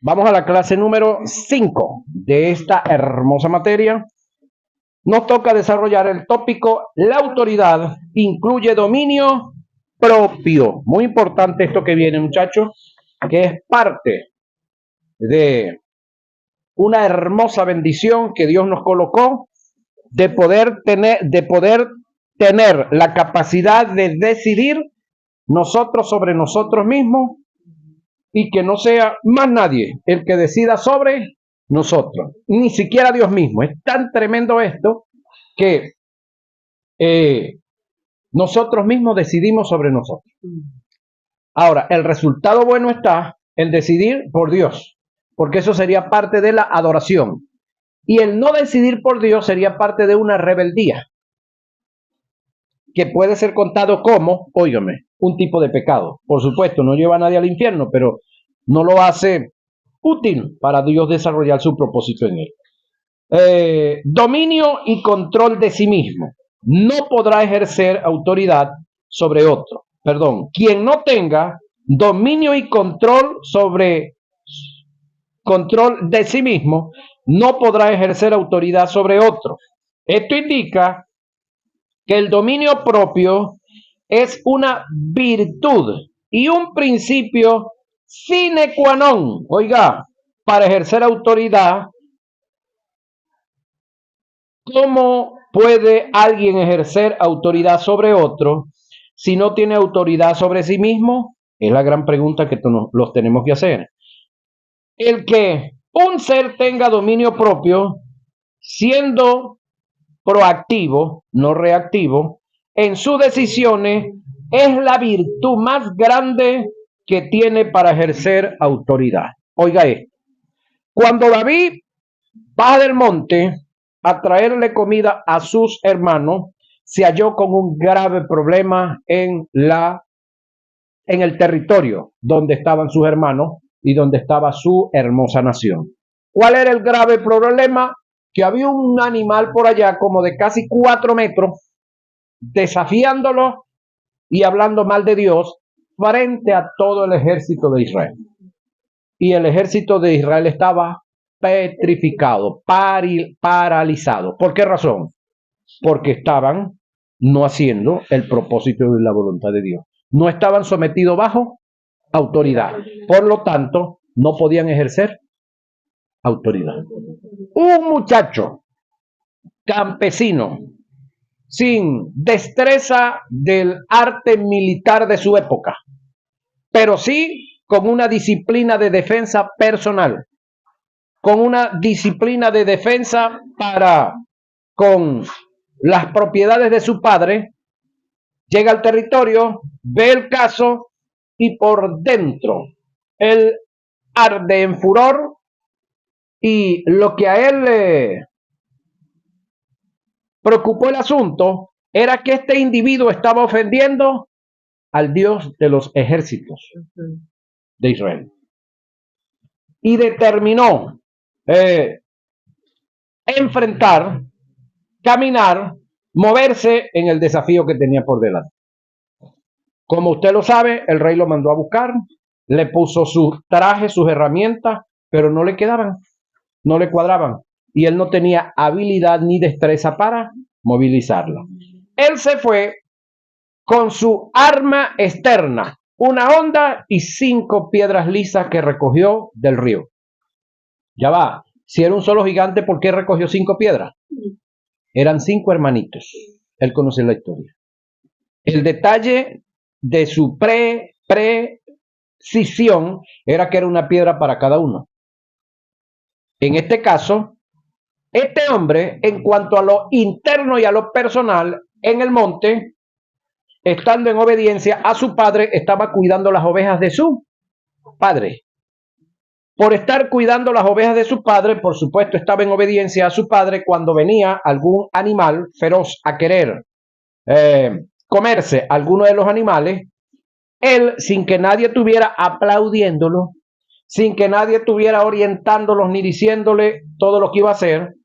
Vamos a la clase número 5 de esta hermosa materia. Nos toca desarrollar el tópico: la autoridad incluye dominio propio. Muy importante esto que viene, muchachos, que es parte de una hermosa bendición que Dios nos colocó de poder tener la capacidad de decidir nosotros sobre nosotros mismos, y que no sea más nadie el que decida sobre nosotros, ni siquiera Dios mismo. Es tan tremendo esto que nosotros mismos decidimos sobre nosotros. Ahora, el resultado bueno está en decidir por Dios, porque eso sería parte de la adoración. Y el no decidir por Dios sería parte de una rebeldía, que puede ser contado como, óigame, un tipo de pecado. Por supuesto, no lleva a nadie al infierno, pero no lo hace útil para Dios desarrollar su propósito en él. Dominio y control de sí mismo. No podrá ejercer autoridad sobre otro. Perdón, quien no tenga dominio y control de sí mismo, no podrá ejercer autoridad sobre otro. Esto indica que el dominio propio es una virtud y un principio sine qua non, oiga, para ejercer autoridad. ¿Cómo puede alguien ejercer autoridad sobre otro si no tiene autoridad sobre sí mismo? Es la gran pregunta que los tenemos que hacer. El que un ser tenga dominio propio, siendo proactivo, no reactivo, en sus decisiones, es la virtud más grande que tiene para ejercer autoridad. Oiga esto. Cuando David baja del monte a traerle comida a sus hermanos, se halló con un grave problema en el territorio donde estaban sus hermanos y donde estaba su hermosa nación. ¿Cuál era el grave problema? Que había un animal por allá como de casi 4 metros desafiándolo y hablando mal de Dios frente a todo el ejército de Israel. Y el ejército de Israel estaba petrificado, paralizado. ¿Por qué razón? Porque estaban no haciendo el propósito de la voluntad de Dios. No estaban sometidos bajo autoridad. Por lo tanto, no podían ejercer autoridad. Un muchacho campesino sin destreza del arte militar de su época, pero sí con una disciplina de defensa personal, con una disciplina de defensa con las propiedades de su padre, llega al territorio, ve el caso y por dentro él arde en furor, y lo que a él le preocupó el asunto era que este individuo estaba ofendiendo al Dios de los ejércitos de Israel. Y determinó enfrentar, caminar, moverse en el desafío que tenía por delante. Como usted lo sabe, el rey lo mandó a buscar, le puso sus trajes, sus herramientas, pero no le quedaban, no le cuadraban, y él no tenía habilidad ni destreza para movilizarla. Él se fue con su arma externa, una honda y 5 piedras lisas que recogió del río. Ya va, si era un solo gigante, ¿por qué recogió 5 piedras? Eran 5 hermanitos. Él conoce la historia. El detalle de su precisión era que era una piedra para cada uno. En este caso, este hombre, en cuanto a lo interno y a lo personal, en el monte, estando en obediencia a su padre, estaba cuidando las ovejas de su padre. Por estar cuidando las ovejas de su padre, por supuesto, estaba en obediencia a su padre. Cuando venía algún animal feroz a querer comerse alguno de los animales, él, sin que nadie estuviera aplaudiéndolo, sin que nadie estuviera orientándolos ni diciéndole todo lo que iba a hacer,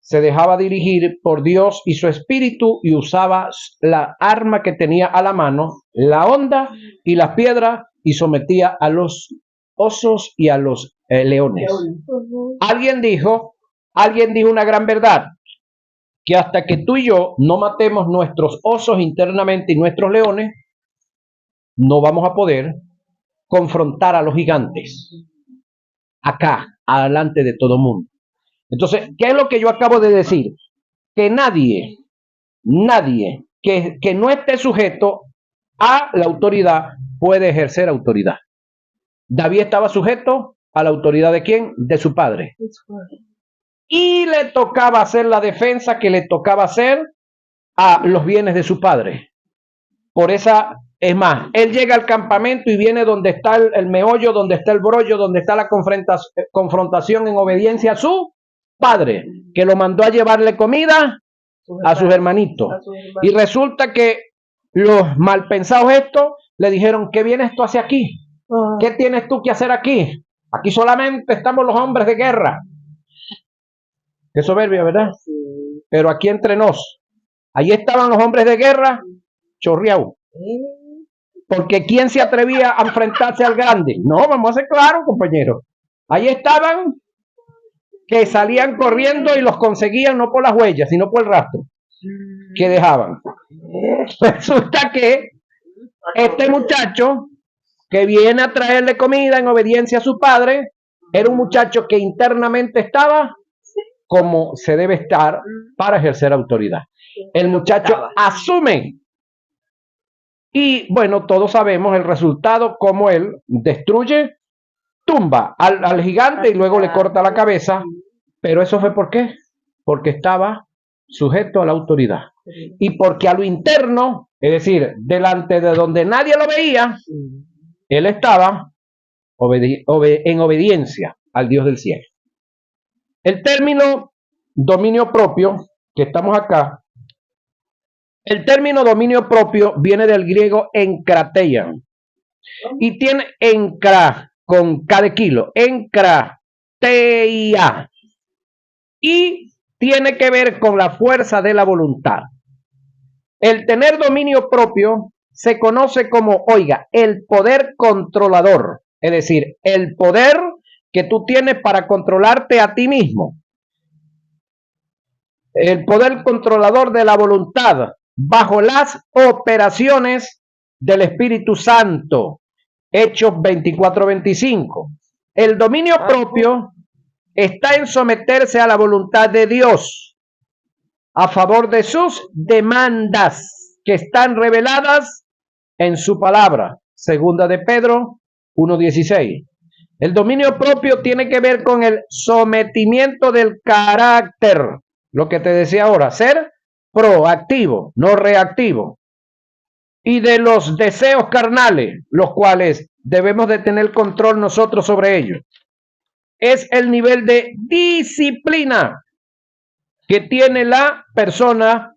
se dejaba dirigir por Dios y su espíritu y usaba la arma que tenía a la mano, la honda y las piedras, y sometía a los osos y a los leones. Alguien dijo una gran verdad, que hasta que tú y yo no matemos nuestros osos internamente y nuestros leones, no vamos a poder confrontar a los gigantes acá, adelante de todo mundo. Entonces, ¿qué es lo que yo acabo de decir? Que nadie que no esté sujeto a la autoridad puede ejercer autoridad. David estaba sujeto a la autoridad ¿de quién? De su padre. Y le tocaba hacer la defensa que le tocaba hacer a los bienes de su padre. Por esa, es más, él llega al campamento y viene donde está el meollo, donde está el brollo, donde está la confrontación en obediencia a su padre, que lo mandó a llevarle comida a sus hermanitos. Y resulta que los malpensados estos le dijeron, ¿qué vienes tú hacia aquí? ¿Qué tienes tú que hacer aquí? Aquí solamente estamos los hombres de guerra. Qué soberbia, ¿verdad? Pero aquí entre nos, ahí estaban los hombres de guerra, chorreados. Porque ¿quién se atrevía a enfrentarse al grande? No, vamos a ser claros, compañeros. Ahí estaban que salían corriendo y los conseguían no por las huellas, sino por el rastro que dejaban. Resulta que este muchacho que viene a traerle comida en obediencia a su padre, era un muchacho que internamente estaba como se debe estar para ejercer autoridad. El muchacho asume. Y bueno, todos sabemos el resultado, como él destruye, tumba al gigante y luego le corta la cabeza. Pero eso fue ¿por qué? Porque estaba sujeto a la autoridad. Y porque a lo interno, es decir, delante de donde nadie lo veía, él estaba en obediencia al Dios del cielo. El término dominio propio, que estamos acá, el término dominio propio viene del griego enkrateian y tiene enkra con K de kilo, enkrateia, y tiene que ver con la fuerza de la voluntad. El tener dominio propio se conoce como, oiga, el poder controlador, es decir, el poder que tú tienes para controlarte a ti mismo. El poder controlador de la voluntad bajo las operaciones del Espíritu Santo. Hechos 24-25. El dominio propio está en someterse a la voluntad de Dios a favor de sus demandas que están reveladas en su palabra. Segunda de Pedro 1:16. El dominio propio tiene que ver con el sometimiento del carácter, lo que te decía ahora, ser proactivo, no reactivo, y de los deseos carnales, los cuales debemos de tener control nosotros sobre ellos. Es el nivel de disciplina que tiene la persona,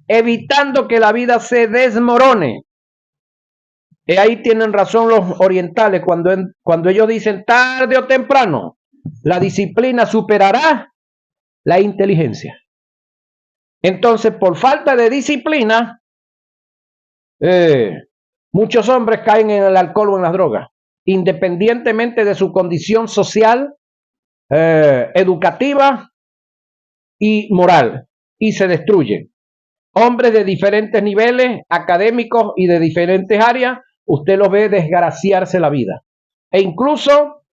evitando que la vida se desmorone. Y ahí tienen razón los orientales cuando ellos dicen tarde o temprano, la disciplina superará la inteligencia. Entonces, por falta de disciplina, muchos hombres caen en el alcohol o en las drogas, independientemente de su condición social, educativa y moral, y se destruyen. Hombres de diferentes niveles académicos y de diferentes áreas, usted los ve desgraciarse la vida. E incluso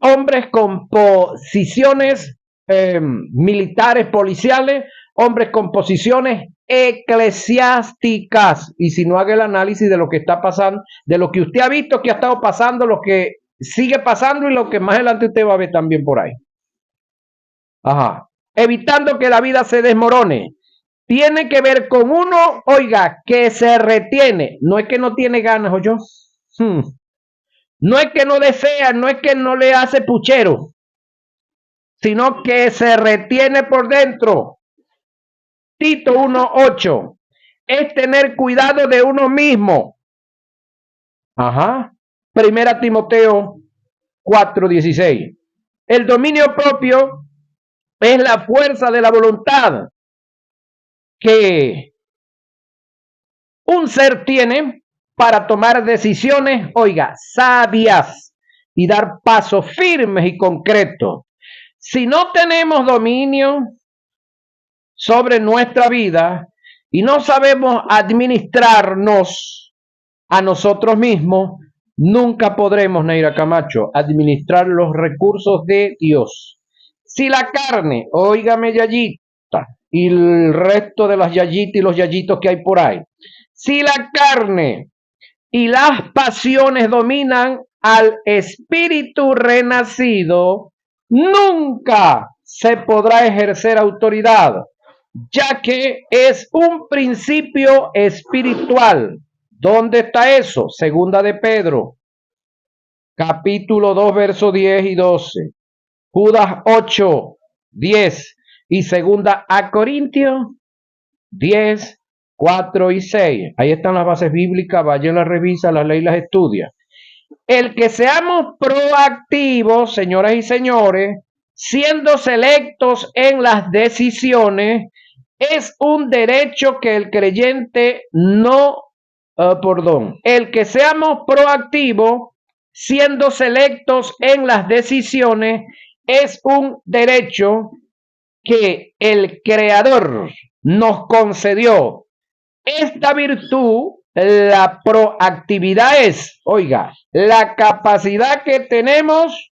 hombres con posiciones militares, policiales, hombres con posiciones eclesiásticas. Y si no haga el análisis de lo que está pasando, de lo que usted ha visto que ha estado pasando, lo que sigue pasando y lo que más adelante usted va a ver también por ahí. Ajá. Evitando que la vida se desmorone. Tiene que ver con uno, oiga, que se retiene. No es que no tiene ganas, ¿o yo? No es que no desea, no es que no le hace puchero, sino que se retiene por dentro. Tito 1:8 es tener cuidado de uno mismo. Ajá. Primera Timoteo 4:16. El dominio propio es la fuerza de la voluntad que un ser tiene para tomar decisiones, oiga, sabias, y dar pasos firmes y concretos. Si no tenemos dominio sobre nuestra vida y no sabemos administrarnos a nosotros mismos, nunca podremos, Neira Camacho, administrar los recursos de Dios. Si la carne, óigame Yayita, y el resto de las yayitas y los yayitos que hay por ahí, si la carne y las pasiones dominan al espíritu renacido, nunca se podrá ejercer autoridad, ya que es un principio espiritual. ¿Dónde está eso? Segunda de Pedro, capítulo 2, versos 10 y 12. Judas 8, 10. Y segunda a Corintios 10, 4 y 6. Ahí están las bases bíblicas, vayan, las revisa, las ley, las estudia. El que seamos proactivos, señoras y señores, siendo selectos en las decisiones, es un derecho que el creyente el que seamos proactivos, siendo selectos en las decisiones, es un derecho que el Creador nos concedió. Esta virtud, la proactividad, es, oiga, la capacidad que tenemos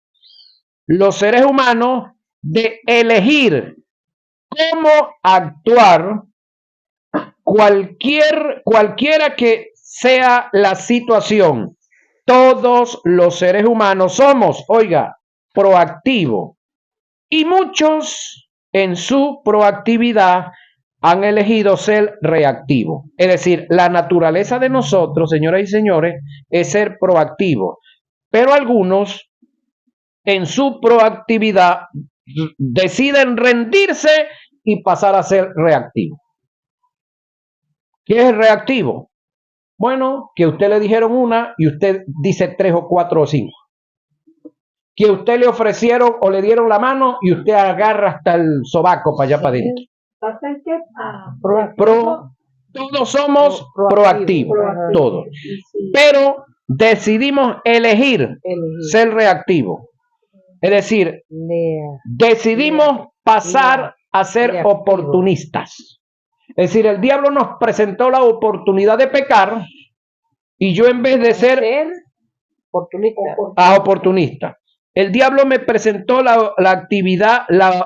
los seres humanos de elegir cómo actuar cualquiera que sea la situación. Todos los seres humanos somos, oiga, proactivos. Y muchos en su proactividad han elegido ser reactivos. Es decir, la naturaleza de nosotros, señoras y señores, es ser proactivos. Pero algunos en su proactividad deciden rendirse y pasar a ser reactivos. ¿Qué es reactivo? Bueno, que a usted le dijeron una y usted dice 3 o 4 o 5. Que a usted le ofrecieron o le dieron la mano y usted agarra hasta el sobaco para allá para adentro. Todos somos proactivos, todos. Pero decidimos elegir ser reactivos. Es decir, decidimos pasar a ser oportunistas. Es decir, el diablo nos presentó la oportunidad de pecar y yo, en vez de ser oportunista, el diablo me presentó la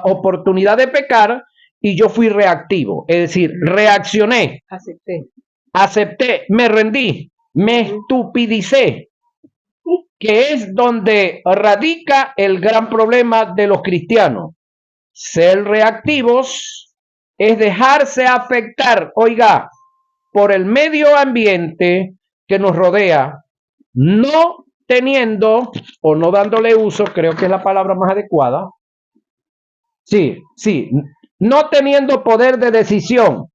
oportunidad de pecar y yo fui reactivo. Es decir, reaccioné, acepté, me rendí, me estupidicé, que es donde radica el gran problema de los cristianos. Ser reactivos es dejarse afectar, oiga, por el medio ambiente que nos rodea, no teniendo o no dándole uso, creo que es la palabra más adecuada. Sí, no teniendo poder de decisión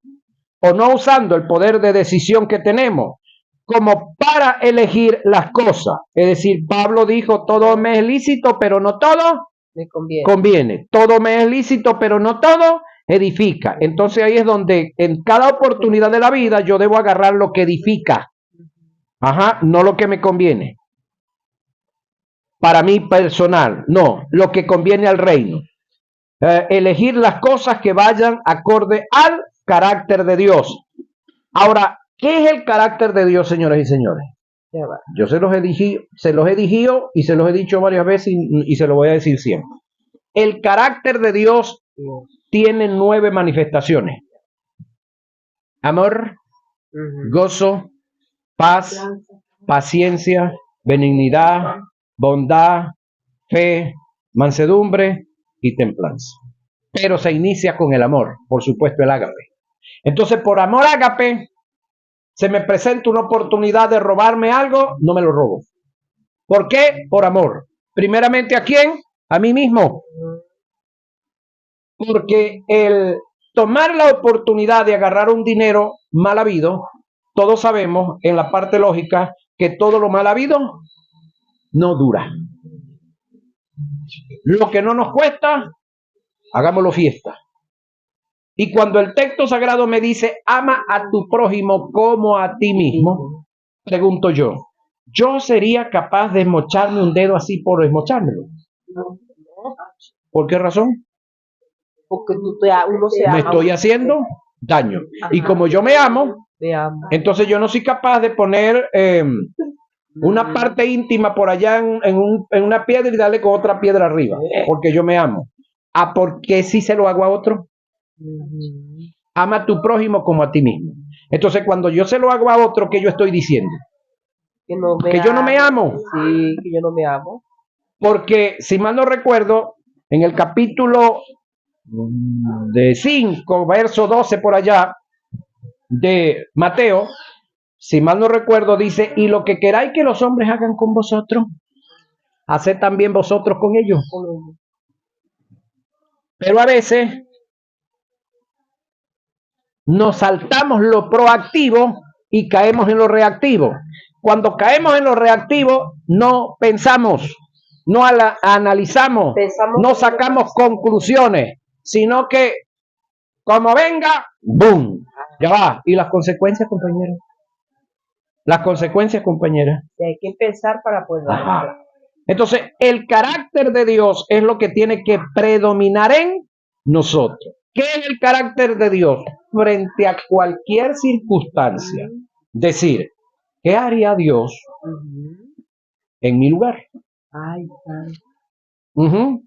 o no usando el poder de decisión que tenemos como para elegir las cosas. Es decir, Pablo dijo, todo me es lícito, pero no todo me conviene. Todo me es lícito, pero no todo edifica. Entonces ahí es donde en cada oportunidad de la vida yo debo agarrar lo que edifica. No lo que me conviene. Para mí personal, no, lo que conviene al reino. Elegir las cosas que vayan acorde al carácter de Dios. Ahora, ¿qué es el carácter de Dios, señoras y señores? Yo se los he dicho y se los he dicho varias veces y se lo voy a decir siempre. El carácter de Dios tiene 9 manifestaciones: amor, gozo, paz, paciencia, benignidad, bondad, fe, mansedumbre y templanza. Pero se inicia con el amor, por supuesto, el ágape. Entonces, por amor ágape, se me presenta una oportunidad de robarme algo, no me lo robo. ¿Por qué? Por amor. Primeramente, ¿a quién? A mí mismo. Porque el tomar la oportunidad de agarrar un dinero mal habido, todos sabemos en la parte lógica que todo lo mal habido no dura. Lo que no nos cuesta, hagámoslo fiesta. Y cuando el texto sagrado me dice, ama a tu prójimo como a ti mismo, pregunto yo, yo sería capaz de mocharme un dedo así por esmochármelo. No, ¿Por qué razón? porque uno se Me ama. estoy haciendo daño. Y Ajá. como yo me amo, Me amo. entonces yo no soy capaz de poner una parte íntima por allá en una piedra y darle con otra piedra arriba, porque yo me amo. ¿A por qué si se lo hago a otro? Ujú. Ama a tu prójimo como a ti mismo. Entonces cuando yo se lo hago a otro, ¿qué yo estoy diciendo? Que no me Que yo no me amo. Sí, que yo no me amo. Porque si mal no recuerdo, en el capítulo de 5, verso 12 por allá, de Mateo, si mal no recuerdo, dice, y lo que queráis que los hombres hagan con vosotros, haced también vosotros con ellos. Pero a veces nos saltamos lo proactivo y caemos en lo reactivo. Cuando caemos en lo reactivo, no pensamos, no analizamos, no sacamos conclusiones, sino que como venga, ¡boom! Ya va. ¿Y las consecuencias, compañeros? Las consecuencias, compañeras. Hay que empezar para poder dar. Entonces, el carácter de Dios es lo que tiene que predominar en nosotros. ¿Qué es el carácter de Dios? Frente a cualquier circunstancia. Decir, ¿qué haría Dios en mi lugar? Ay, ay.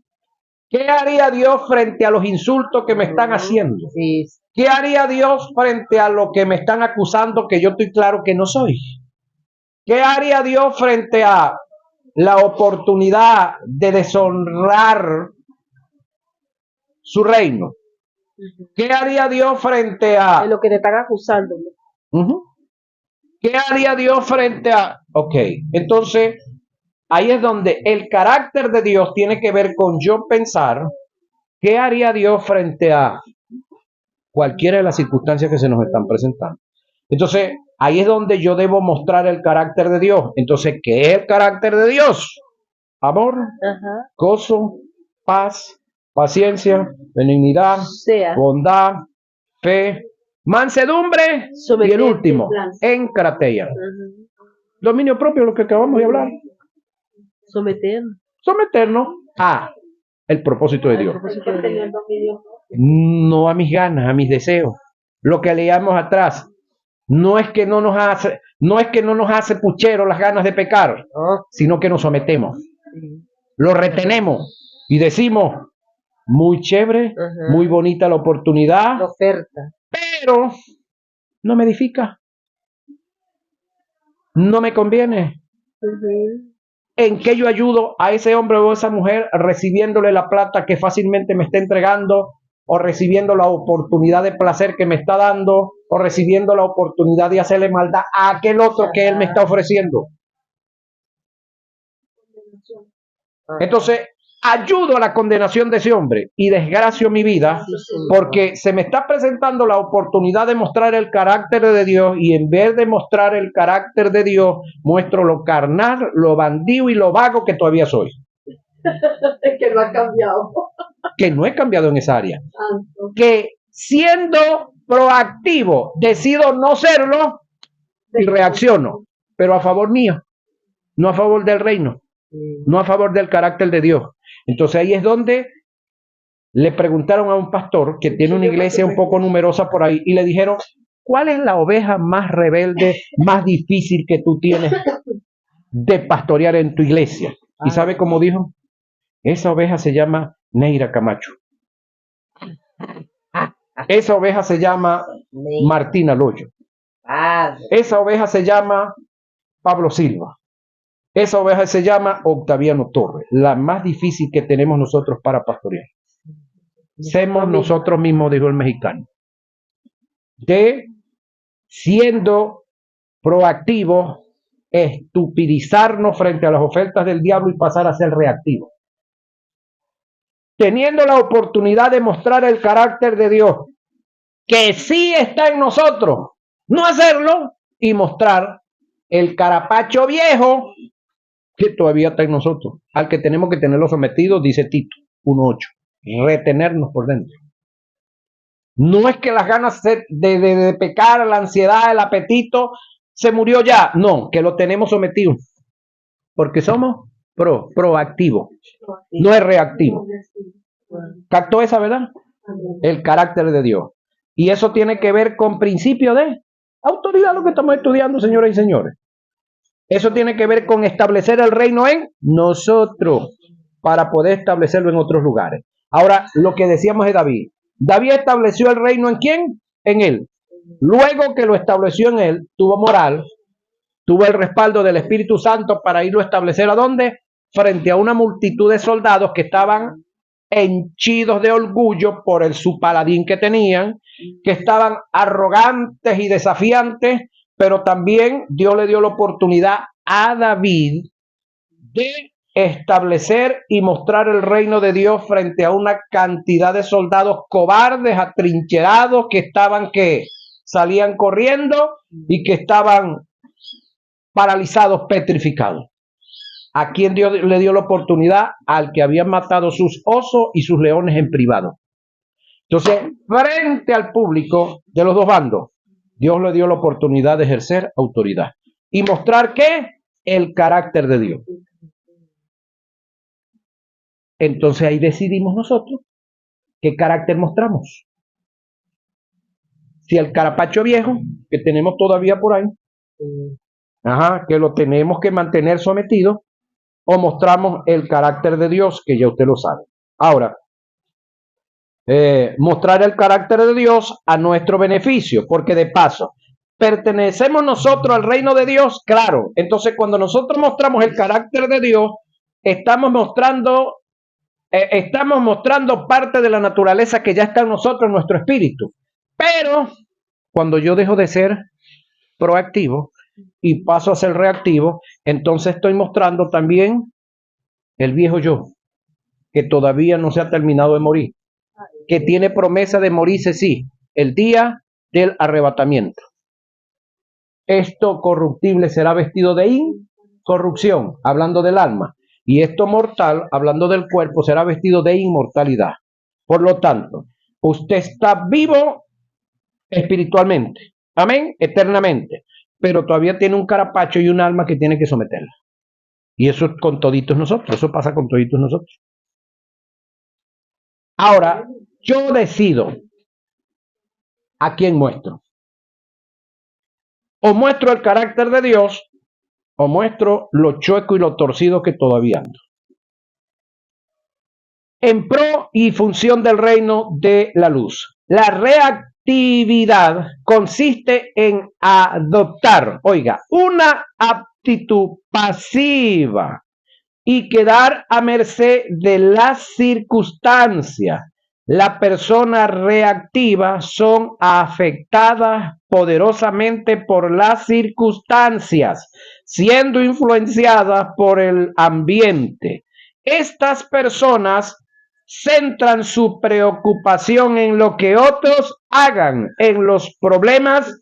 ¿Qué haría Dios frente a los insultos que me están haciendo? Sí. ¿Qué haría Dios frente a lo que me están acusando que yo estoy claro que no soy? ¿Qué haría Dios frente a la oportunidad de deshonrar su reino? ¿Qué haría Dios frente a... De lo que te están acusando. ¿Qué haría Dios frente a... Ok, entonces ahí es donde el carácter de Dios tiene que ver con yo pensar qué haría Dios frente a cualquiera de las circunstancias que se nos están presentando. Entonces, ahí es donde yo debo mostrar el carácter de Dios. Entonces, ¿qué es el carácter de Dios? Amor, gozo, paz, paciencia, benignidad, bondad, fe, mansedumbre y el último, encrateia. Dominio propio, lo que acabamos de hablar. Someternos a el propósito de Dios. No a mis ganas, a mis deseos. Lo que leíamos atrás. No es que no nos hace puchero las ganas de pecar, sino que nos sometemos. Lo retenemos y decimos, muy chévere, muy bonita la oportunidad, La oferta, pero no me edifica, no me conviene. ¿En qué yo ayudo a ese hombre o a esa mujer recibiéndole la plata que fácilmente me está entregando, o recibiendo la oportunidad de placer que me está dando, o recibiendo la oportunidad de hacerle maldad a aquel otro que él me está ofreciendo? Entonces, ayudo a la condenación de ese hombre y desgracio mi vida porque se me está presentando la oportunidad de mostrar el carácter de Dios, y en vez de mostrar el carácter de Dios, muestro lo carnal, lo bandido y lo vago que todavía soy. que no ha cambiado. Que no he cambiado en esa área. Que siendo proactivo decido no serlo y reacciono, pero a favor mío, no a favor del reino, no a favor del carácter de Dios. Entonces ahí es donde le preguntaron a un pastor que tiene una iglesia un poco numerosa por ahí y le dijeron, ¿cuál es la oveja más rebelde, más difícil que tú tienes de pastorear en tu iglesia? ¿Y sabe cómo dijo? Esa oveja se llama Neira Camacho. Esa oveja se llama Martina Loyo. Esa oveja se llama Pablo Silva. Esa oveja se llama Octaviano Torres. La más difícil que tenemos nosotros para pastorear. Semos nosotros mismos, dijo el mexicano. De siendo proactivos, estupidizarnos frente a las ofertas del diablo y pasar a ser reactivos. Teniendo la oportunidad de mostrar el carácter de Dios, que sí está en nosotros, no hacerlo y mostrar el carapacho viejo que todavía está en nosotros, al que tenemos que tenerlo sometido, dice Tito 1:8, retenernos por dentro. No es que las ganas de pecar, la ansiedad, el apetito se murió ya, no, que lo tenemos sometido. porque somos proactivos, no es reactivo. ¿Captó esa, verdad? El carácter de Dios. Y eso tiene que ver con principio de autoridad, lo que estamos estudiando, señoras y señores. Eso tiene que ver con establecer el reino en nosotros, para poder establecerlo en otros lugares. Ahora, lo que decíamos de David. David estableció el reino ¿en quién? En él. Luego que lo estableció en él, tuvo moral, tuvo el respaldo del Espíritu Santo para irlo a establecer ¿a dónde? Frente a una multitud de soldados que estaban henchidos de orgullo por su paladín que tenían, que estaban arrogantes y desafiantes, pero también Dios le dio la oportunidad a David de establecer y mostrar el reino de Dios frente a una cantidad de soldados cobardes, atrincherados, que estaban, que salían corriendo y que estaban paralizados, petrificados. ¿A quién Dios le dio la oportunidad? Al que había matado sus osos y sus leones en privado. Entonces, frente al público de los dos bandos, Dios le dio la oportunidad de ejercer autoridad y mostrar ¿qué? El carácter de Dios. Entonces ahí decidimos nosotros qué carácter mostramos. Si el carapacho viejo que tenemos todavía por ahí, que lo tenemos que mantener sometido, o mostramos el carácter de Dios, que ya usted lo sabe. Ahora, mostrar el carácter de Dios a nuestro beneficio, porque de paso, ¿pertenecemos nosotros al reino de Dios? Claro. Entonces, cuando nosotros mostramos el carácter de Dios, estamos mostrando parte de la naturaleza que ya está en nosotros, en nuestro espíritu. Pero, cuando yo dejo de ser proactivo y paso a ser reactivo, entonces estoy mostrando también el viejo yo, que todavía no se ha terminado de morir, que tiene promesa de morirse, sí, el día del arrebatamiento. Esto corruptible será vestido de incorrupción, hablando del alma, y esto mortal, hablando del cuerpo, será vestido de inmortalidad. Por lo tanto, usted está vivo espiritualmente, amén, eternamente, pero todavía tiene un carapacho y un alma que tiene que someterla. Y eso es con toditos nosotros, eso pasa con toditos nosotros. Ahora, yo decido a quién muestro. O muestro el carácter de Dios, o muestro lo chueco y lo torcido que todavía ando. En pro y función del reino de la luz. La reactividad consiste en adoptar, una actitud pasiva y quedar a merced de las circunstancias. Las personas reactivas son afectadas poderosamente por las circunstancias, siendo influenciadas por el ambiente. Estas personas centran su preocupación en lo que otros hagan, en los problemas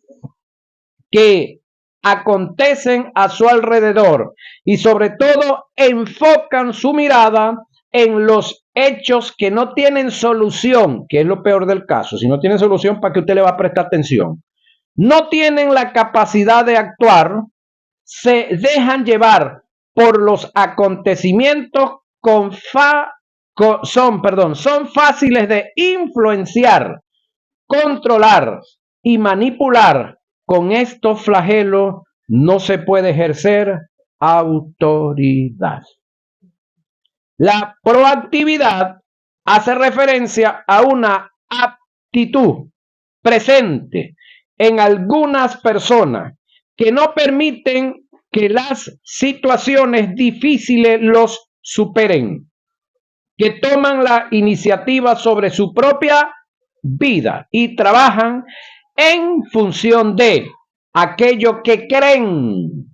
que acontecen a su alrededor y sobre todo enfocan su mirada en los hechos que no tienen solución, que es lo peor del caso. Si no tienen solución, ¿para qué usted le va a prestar atención? No tienen la capacidad de actuar, se dejan llevar por los acontecimientos son fáciles de influenciar, controlar y manipular. Con estos flagelos no se puede ejercer autoridad. La proactividad hace referencia a una aptitud presente en algunas personas que no permiten que las situaciones difíciles los superen, que toman la iniciativa sobre su propia vida y trabajan en función de aquello que creen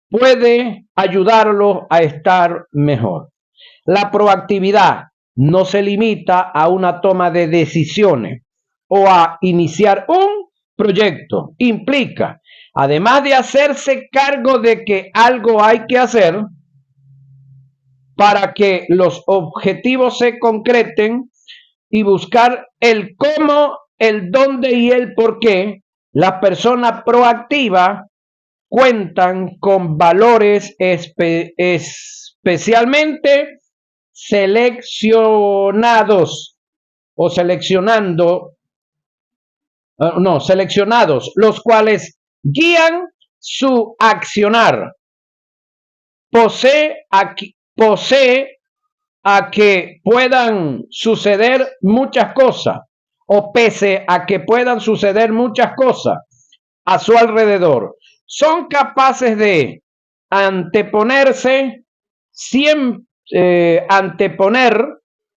puede ayudarlos a estar mejor. La proactividad no se limita a una toma de decisiones o a iniciar un proyecto. Implica, además de hacerse cargo de que algo hay que hacer para que los objetivos se concreten y buscar el cómo, el dónde y el por qué, la persona proactiva cuentan con valores especialmente seleccionados o seleccionados, los cuales guían su accionar. Posee a que puedan suceder muchas cosas, o pese a que puedan suceder muchas cosas a su alrededor, son capaces de anteponer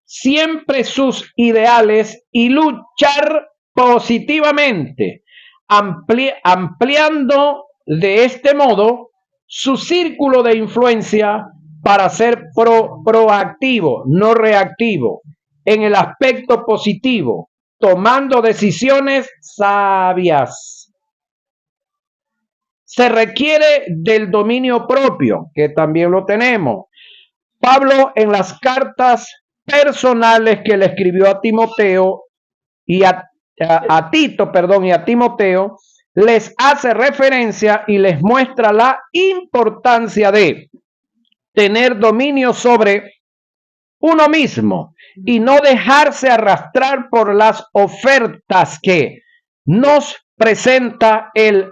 siempre sus ideales y luchar positivamente, ampliando de este modo su círculo de influencia para ser proactivo, no reactivo, en el aspecto positivo, tomando decisiones sabias. Se requiere del dominio propio, que también lo tenemos. Pablo, en las cartas personales que le escribió a Timoteo y a Timoteo, les hace referencia y les muestra la importancia de tener dominio sobre uno mismo y no dejarse arrastrar por las ofertas que nos presenta el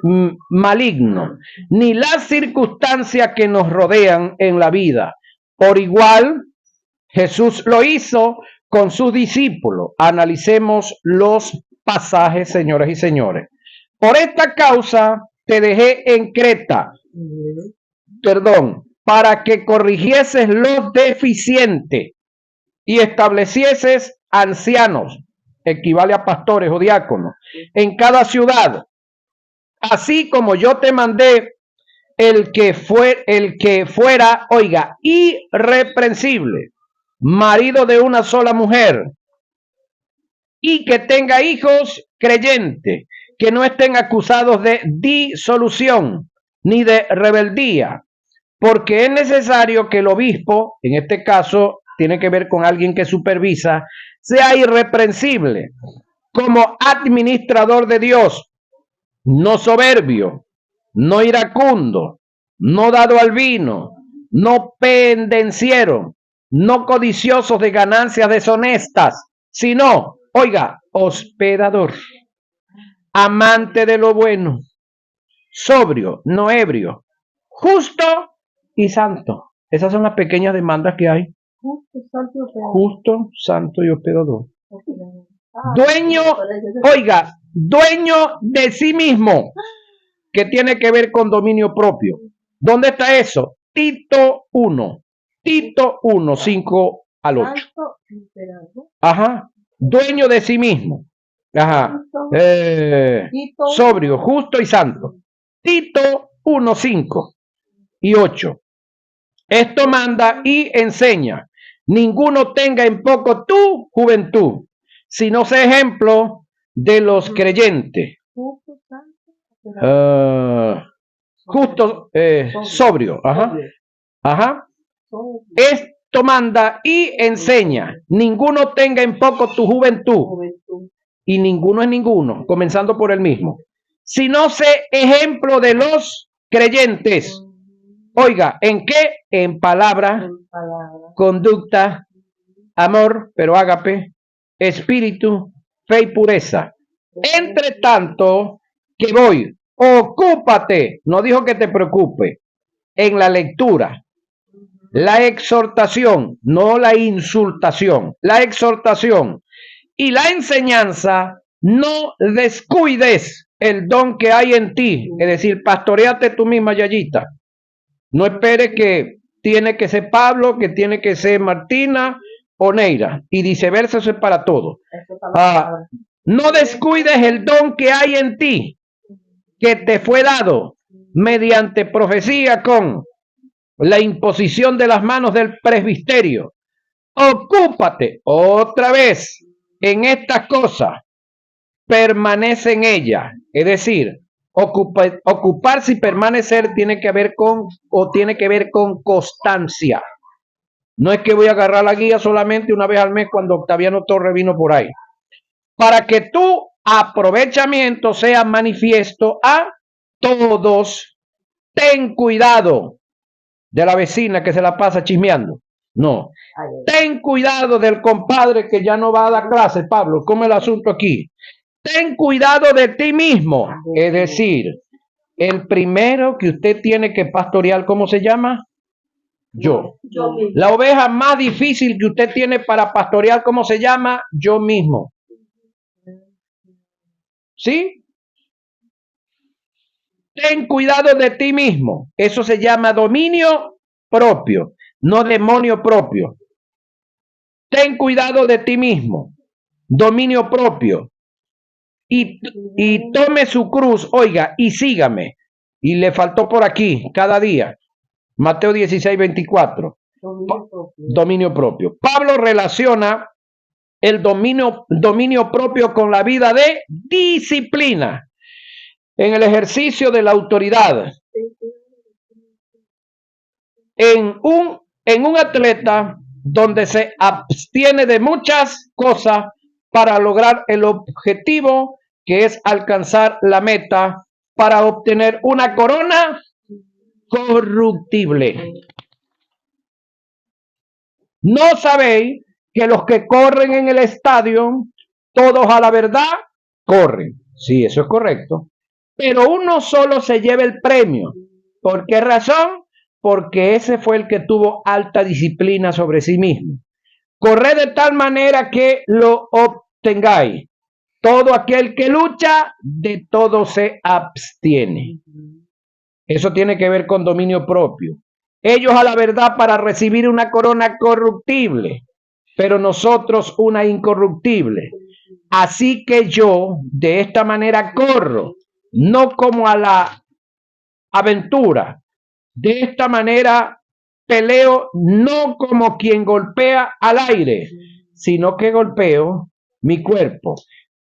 maligno, ni las circunstancias que nos rodean en la vida. Por igual, Jesús lo hizo con sus discípulos. Analicemos los pasajes, señoras y señores. Por esta causa te dejé en Creta, para que corrigieses los deficientes y establecieses ancianos, equivale a pastores o diáconos, en cada ciudad, así como yo te mandé el que fuera, oiga, irreprensible, marido de una sola mujer, y que tenga hijos creyentes, que no estén acusados de disolución ni de rebeldía, porque es necesario que el obispo, en este caso tiene que ver con alguien que supervisa, sea irreprensible como administrador de Dios, no soberbio, no iracundo, no dado al vino, no pendenciero, no codiciosos de ganancias deshonestas, sino, oiga, hospedador, amante de lo bueno, sobrio, no ebrio, justo y santo. Esas son las pequeñas demandas que hay. Justo, santo y hospedador. Dueño, oiga, dueño de sí mismo, que tiene que ver con dominio propio. ¿Dónde está eso? Tito 1, 5 al 8. Ajá, dueño de sí mismo. Ajá, sobrio, justo y santo. Tito 1, 5 y 8. Esto manda y enseña. Ninguno tenga en poco tu juventud, sino sea ejemplo de los creyentes. Justo, sobrio. Ajá. Esto manda y enseña. Ninguno tenga en poco tu juventud. Y ninguno es ninguno, comenzando por el mismo. Sino sea ejemplo de los creyentes. Oiga, ¿en qué? En palabra, conducta, amor, pero ágape, espíritu, fe y pureza. Entre tanto que voy, ocúpate, no dijo que te preocupe, en la lectura, la exhortación, no la insultación, la exhortación y la enseñanza. No descuides el don que hay en ti, es decir, pastoreate tú misma, Yayita. No espere que tiene que ser Pablo, que tiene que ser Martina o Neira, y viceversa, eso es para todos. No descuides el don que hay en ti, que te fue dado mediante profecía con la imposición de las manos del presbiterio. Ocúpate otra vez en estas cosas, permanece en ellas, es decir, ocuparse y permanecer tiene que ver con constancia. No es que voy a agarrar la guía solamente una vez al mes cuando Octaviano Torre vino por ahí. Para que tu aprovechamiento sea manifiesto a todos ten cuidado de la vecina que se la pasa chismeando. No. Ten cuidado del compadre que ya no va a dar clases, Pablo. ¿Cómo es el asunto aquí? Ten cuidado de ti mismo. Es decir, el primero que usted tiene que pastorear, ¿cómo se llama? Yo. La oveja más difícil que usted tiene para pastorear, ¿cómo se llama? Yo mismo. ¿Sí? Ten cuidado de ti mismo. Eso se llama dominio propio, no demonio propio. Ten cuidado de ti mismo. Dominio propio. Y tome su cruz, oiga, y sígame. Y le faltó por aquí, cada día. Mateo 16, 24. Dominio propio. Pablo relaciona el dominio propio con la vida de disciplina en el ejercicio de la autoridad. En un atleta donde se abstiene de muchas cosas para lograr el objetivo, que es alcanzar la meta para obtener una corona corruptible. ¿No sabéis que los que corren en el estadio, todos a la verdad, corren? Sí, eso es correcto. Pero uno solo se lleva el premio. ¿Por qué razón? Porque ese fue el que tuvo alta disciplina sobre sí mismo. Corred de tal manera que lo obtengáis. Todo aquel que lucha, de todo se abstiene. Eso tiene que ver con dominio propio. Ellos a la verdad para recibir una corona corruptible, pero nosotros una incorruptible. Así que yo de esta manera corro, no como a la aventura. De esta manera peleo no como quien golpea al aire, sino que golpeo mi cuerpo,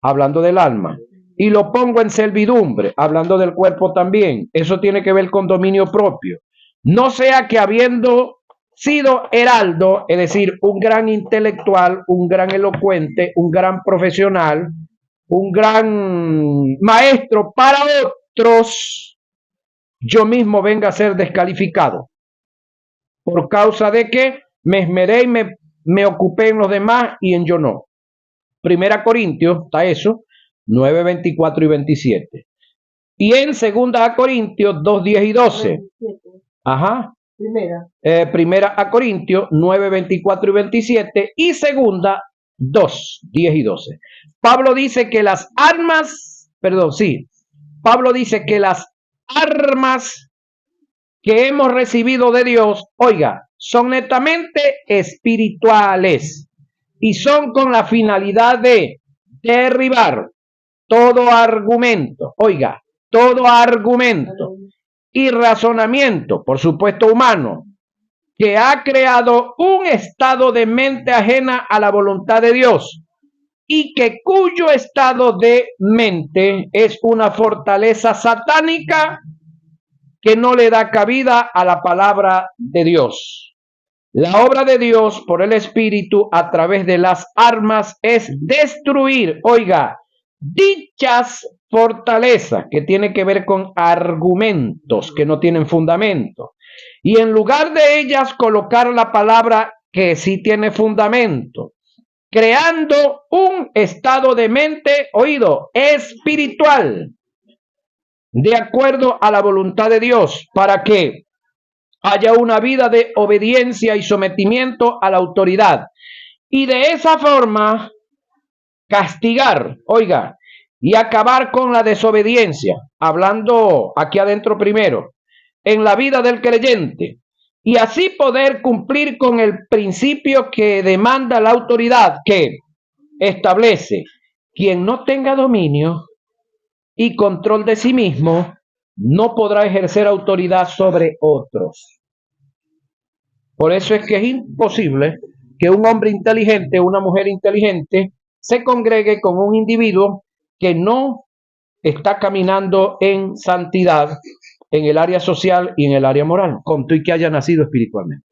hablando del alma, y lo pongo en servidumbre, hablando del cuerpo también. Eso tiene que ver con dominio propio. No sea que habiendo sido heraldo, es decir, un gran intelectual, un gran elocuente, un gran profesional, un gran maestro para otros, yo mismo venga a ser descalificado por causa de que me esmeré y me ocupé en los demás y en yo no. Primera Corintios, está eso, 9, 24 y 27. Y en Segunda Corintios 2, 10 y 12. Ajá. Primera a Corintios 9, 24 y 27 y segunda 2, 10 y 12. Pablo dice que las armas, Pablo dice que las armas que hemos recibido de Dios, oiga, son netamente espirituales y son con la finalidad de derribar todo argumento, oiga, todo argumento y razonamiento, por supuesto humano, que ha creado un estado de mente ajena a la voluntad de Dios y que cuyo estado de mente es una fortaleza satánica que no le da cabida a la palabra de Dios. La obra de Dios por el Espíritu a través de las armas es destruir, oiga, dichas fortalezas que tiene que ver con argumentos que no tienen fundamento. Y en lugar de ellas colocar la palabra que sí tiene fundamento, creando un estado de mente, oído, espiritual, de acuerdo a la voluntad de Dios, para que haya una vida de obediencia y sometimiento a la autoridad. Y de esa forma castigar, oiga, y acabar con la desobediencia, hablando aquí adentro primero, en la vida del creyente, y así poder cumplir con el principio que demanda la autoridad, que establece: quien no tenga dominio y control de sí mismo, no podrá ejercer autoridad sobre otros. Por eso es que es imposible que un hombre inteligente o una mujer inteligente se congregue con un individuo que no está caminando en santidad en el área social y en el área moral, con todo y que haya nacido espiritualmente.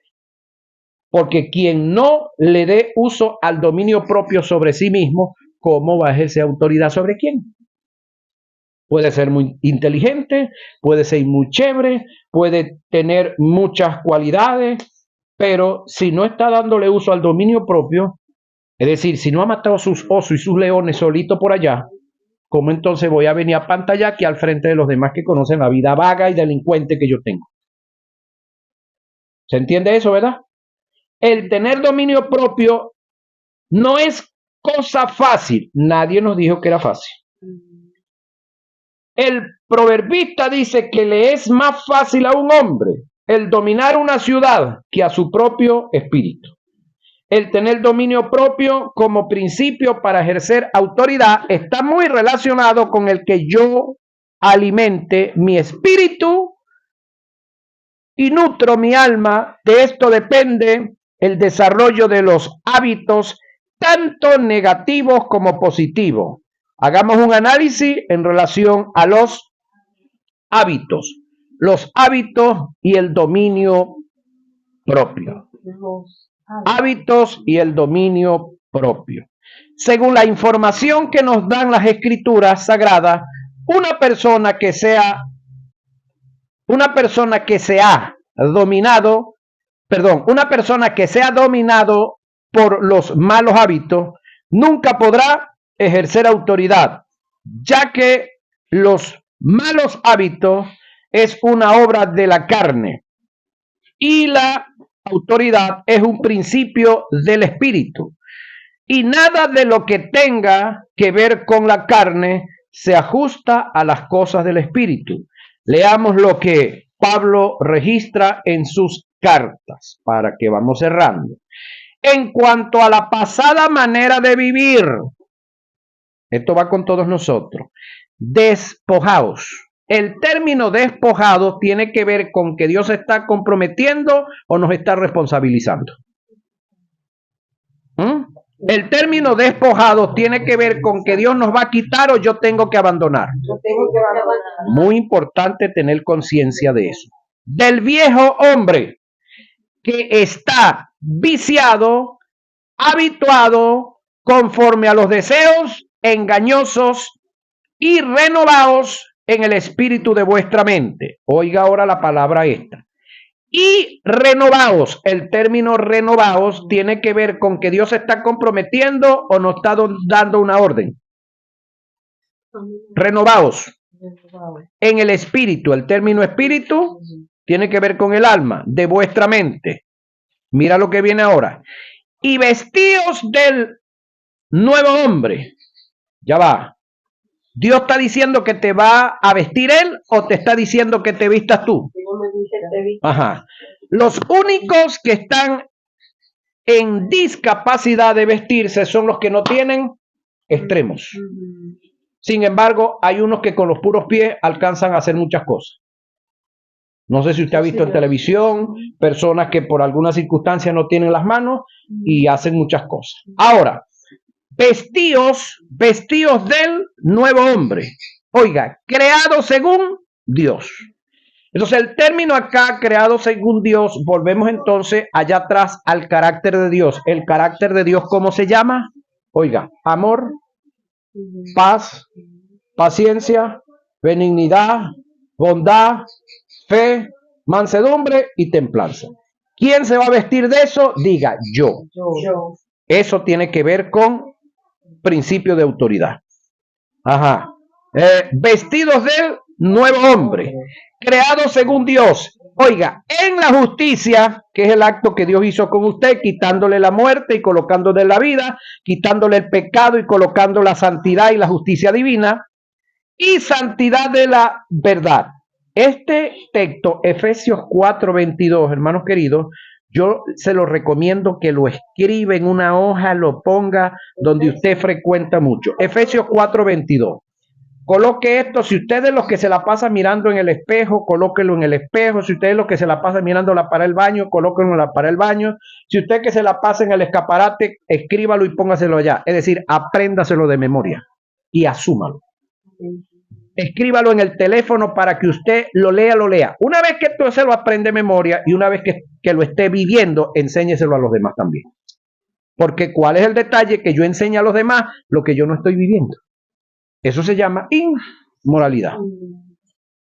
Porque quien no le dé uso al dominio propio sobre sí mismo, ¿cómo va a ejercer autoridad sobre quién? Puede ser muy inteligente, puede ser muy chévere, puede tener muchas cualidades, pero si no está dándole uso al dominio propio, es decir, si no ha matado sus osos y sus leones solito por allá, ¿cómo entonces voy a venir a pantalla aquí al frente de los demás que conocen la vida vaga y delincuente que yo tengo? ¿Se entiende eso, verdad? El tener dominio propio no es cosa fácil. Nadie nos dijo que era fácil. El proverbista dice que le es más fácil a un hombre el dominar una ciudad que a su propio espíritu. El tener dominio propio como principio para ejercer autoridad está muy relacionado con el que yo alimente mi espíritu y nutro mi alma. De esto depende el desarrollo de los hábitos, tanto negativos como positivos. Hagamos un análisis en relación a los hábitos y el dominio propio. Hábitos y el dominio propio. Según la información que nos dan las escrituras sagradas, una persona que se ha dominado por los malos hábitos, nunca podrá ejercer autoridad, ya que los malos hábitos es una obra de la carne y la autoridad es un principio del espíritu. Y nada de lo que tenga que ver con la carne se ajusta a las cosas del espíritu. Leamos lo que Pablo registra en sus cartas, para que vamos cerrando. En cuanto a la pasada manera de vivir, esto va con todos nosotros, despojaos. El término despojado tiene que ver con que Dios se está comprometiendo o nos está responsabilizando. El término despojado tiene que ver con que Dios nos va a quitar o yo tengo que abandonar. Muy importante tener conciencia de eso. Del viejo hombre que está viciado, habituado, conforme a los deseos engañosos y renovados en el espíritu de vuestra mente. Oiga ahora la palabra esta. Y renovados, el término renovados tiene que ver con que Dios se está comprometiendo o nos está dando una orden. Renovados en el espíritu, el término espíritu tiene que ver con el alma, de vuestra mente. Mira lo que viene ahora. Y vestíos del nuevo hombre. Ya va. ¿Dios está diciendo que te va a vestir Él o te está diciendo que te vistas tú? Ajá. Los únicos que están en discapacidad de vestirse son los que no tienen extremos. Sin embargo, hay unos que con los puros pies alcanzan a hacer muchas cosas. No sé si usted ha visto en televisión personas que por alguna circunstancia no tienen las manos y hacen muchas cosas. Ahora, vestíos del nuevo hombre. Oiga, creado según Dios. Entonces el término acá, creado según Dios, volvemos entonces allá atrás al carácter de Dios. El carácter de Dios, ¿cómo se llama? Oiga, amor, paz, paciencia, benignidad, bondad, fe, mansedumbre y templanza. ¿Quién se va a vestir de eso? Diga, yo. Eso tiene que ver con principio de autoridad. Ajá. Vestidos del nuevo hombre, creado según Dios. Oiga, en la justicia, que es el acto que Dios hizo con usted, quitándole la muerte y colocándole la vida, quitándole el pecado y colocando la santidad y la justicia divina, y santidad de la verdad. Este texto, Efesios 4:22, hermanos queridos, yo se lo recomiendo que lo escriba en una hoja, lo ponga donde usted frecuenta mucho. Efesios 4:22. Coloque esto, si usted es los que se la pasa mirando en el espejo, colóquelo en el espejo. Si usted es los que se la pasa mirando para el baño, colóquelo para el baño. Si usted que se la pasa en el escaparate, escríbalo y póngaselo allá. Es decir, apréndaselo de memoria y asúmalo. Escríbalo en el teléfono para que usted lo lea. Una vez que tú se lo aprende de memoria y una vez que lo esté viviendo, enséñeselo a los demás también. Porque ¿cuál es el detalle? Que yo enseñe a los demás lo que yo no estoy viviendo. Eso se llama moralidad.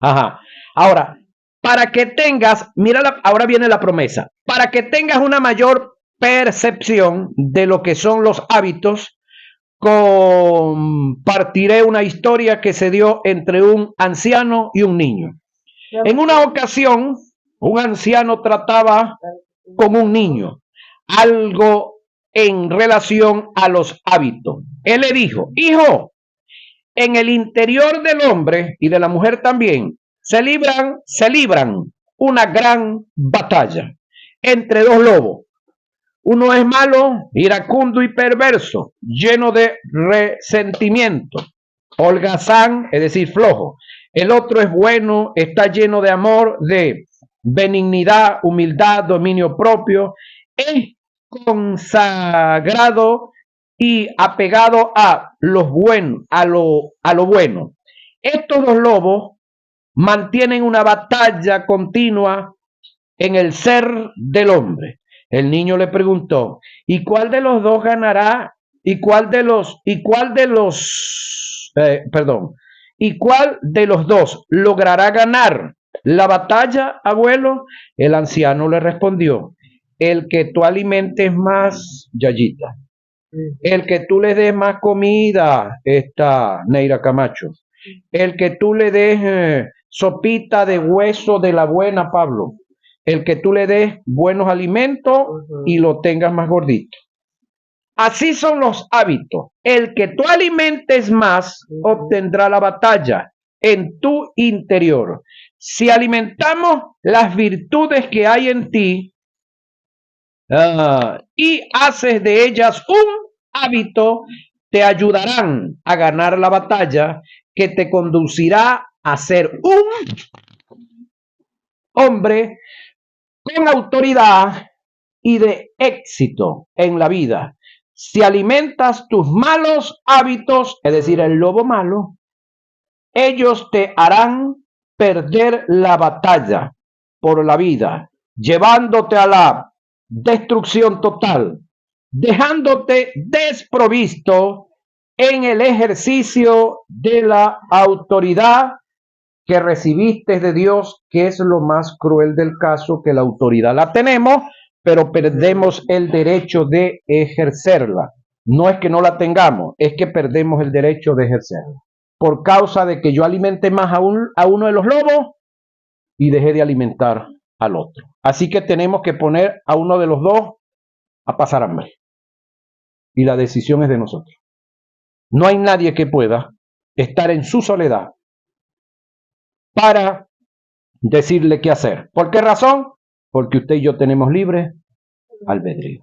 Ajá. Ahora, para que tengas, mira, ahora viene la promesa, para que tengas una mayor percepción de lo que son los hábitos, compartiré una historia que se dio entre un anciano y un niño. En una ocasión, un anciano trataba con un niño algo en relación a los hábitos. Él le dijo: hijo, en el interior del hombre y de la mujer también se libran una gran batalla entre dos lobos. Uno es malo, iracundo y perverso, lleno de resentimiento, holgazán, es decir, flojo. El otro es bueno, está lleno de amor, de benignidad, humildad, dominio propio, es consagrado y apegado a lo bueno, a lo bueno. Estos dos lobos mantienen una batalla continua en el ser del hombre. El niño le preguntó: ¿y cuál de los dos ganará? ¿Y cuál de los dos logrará ganar la batalla, abuelo? El anciano le respondió: el que tú alimentes más, Yayita, el que tú le des más comida, esta Neira Camacho, el que tú le des sopita de hueso de la buena, Pablo, el que tú le des buenos alimentos y lo tengas más gordito. Así son los hábitos. El que tú alimentes más obtendrá la batalla en tu interior. Si alimentamos las virtudes que hay en ti y haces de ellas un hábito, te ayudarán a ganar la batalla que te conducirá a ser un hombre con autoridad y de éxito en la vida. Si alimentas tus malos hábitos, es decir, el lobo malo, ellos te harán perder la batalla por la vida, llevándote a la destrucción total, dejándote desprovisto en el ejercicio de la autoridad que recibiste de Dios, que es lo más cruel del caso, que la autoridad la tenemos, pero perdemos el derecho de ejercerla. No es que no la tengamos, es que perdemos el derecho de ejercerla. Por causa de que yo alimente más a uno de los lobos y dejé de alimentar al otro. Así que tenemos que poner a uno de los dos a pasar hambre. Y la decisión es de nosotros. No hay nadie que pueda estar en su soledad para decirle qué hacer. ¿Por qué razón? Porque usted y yo tenemos libre albedrío.